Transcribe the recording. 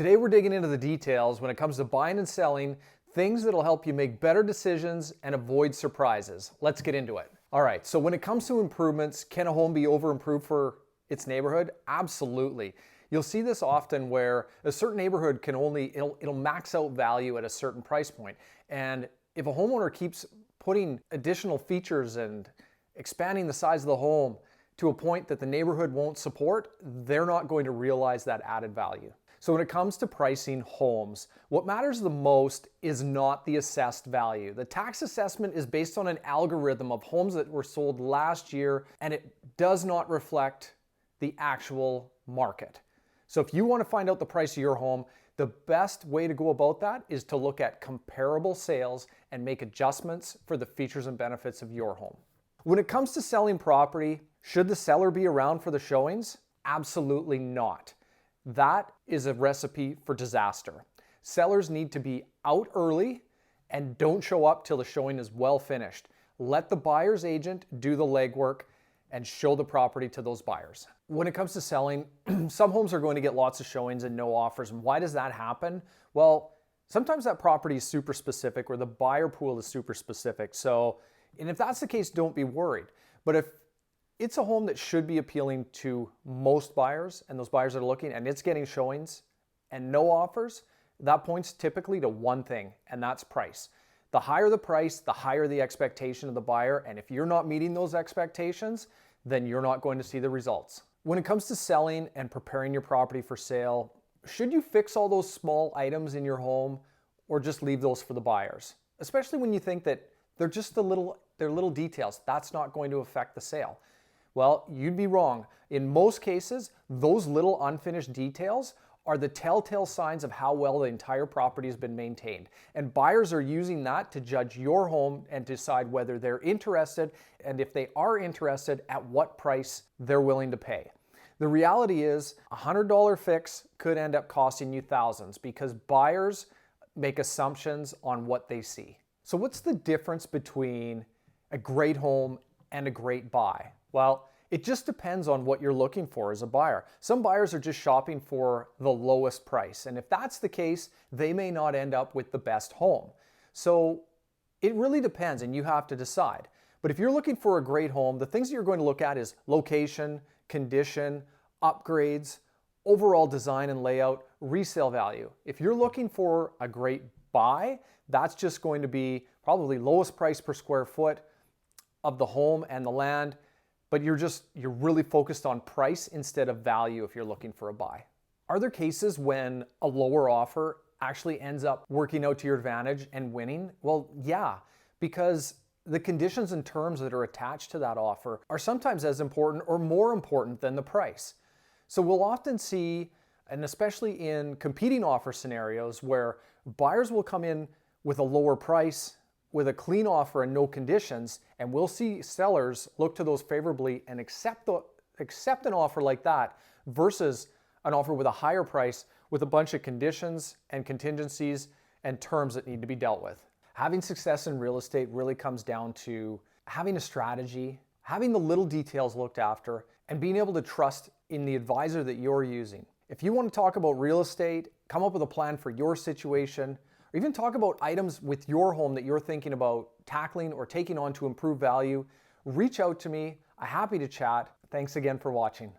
Today we're digging into the details when it comes to buying and selling, things that'll help you make better decisions and avoid surprises. Let's get into it. All right, so when it comes to improvements, can a home be over improved for its neighborhood? Absolutely. You'll see this often where a certain neighborhood can it'll max out value at a certain price point. And if a homeowner keeps putting additional features and expanding the size of the home to a point that the neighborhood won't support, they're not going to realize that added value. So when it comes to pricing homes, what matters the most is not the assessed value. The tax assessment is based on an algorithm of homes that were sold last year, and it does not reflect the actual market. So if you want to find out the price of your home, the best way to go about that is to look at comparable sales and make adjustments for the features and benefits of your home. When it comes to selling property, should the seller be around for the showings? Absolutely not. That is a recipe for disaster. Sellers need to be out early and don't show up till the showing is well finished. Let the buyer's agent do the legwork and show the property to those buyers. When it comes to selling, some homes are going to get lots of showings and no offers. And why does that happen? Well, sometimes that property is super specific or the buyer pool is super specific. And if that's the case, don't be worried. But if it's a home that should be appealing to most buyers and those buyers that are looking and it's getting showings and no offers, that points typically to one thing, and that's price. The higher the price, the higher the expectation of the buyer, and if you're not meeting those expectations, then you're not going to see the results. When it comes to selling and preparing your property for sale, should you fix all those small items in your home or just leave those for the buyers? Especially when you think that they're little details. That's not going to affect the sale. Well, you'd be wrong. In most cases, those little unfinished details are the telltale signs of how well the entire property has been maintained. And buyers are using that to judge your home and decide whether they're interested, and if they are interested, at what price they're willing to pay. The reality is a $100 fix could end up costing you thousands because buyers make assumptions on what they see. So what's the difference between a great home and a great buy? Well, it just depends on what you're looking for as a buyer. Some buyers are just shopping for the lowest price. And if that's the case, they may not end up with the best home. So it really depends and you have to decide. But if you're looking for a great home, the things that you're going to look at is location, condition, upgrades, overall design and layout, resale value. If you're looking for a great buy, that's just going to be probably lowest price per square foot of the home and the land. But you're really focused on price instead of value if you're looking for a buy. Are there cases when a lower offer actually ends up working out to your advantage and winning? Well, yeah, because the conditions and terms that are attached to that offer are sometimes as important or more important than the price. So we'll often see, and especially in competing offer scenarios where buyers will come in with a lower price with a clean offer and no conditions, and we'll see sellers look to those favorably and accept an offer like that versus an offer with a higher price with a bunch of conditions and contingencies and terms that need to be dealt with. Having success in real estate really comes down to having a strategy, having the little details looked after, and being able to trust in the advisor that you're using. If you want to talk about real estate, come up with a plan for your situation, or even talk about items with your home that you're thinking about tackling or taking on to improve value, reach out to me. I'm happy to chat. Thanks again for watching.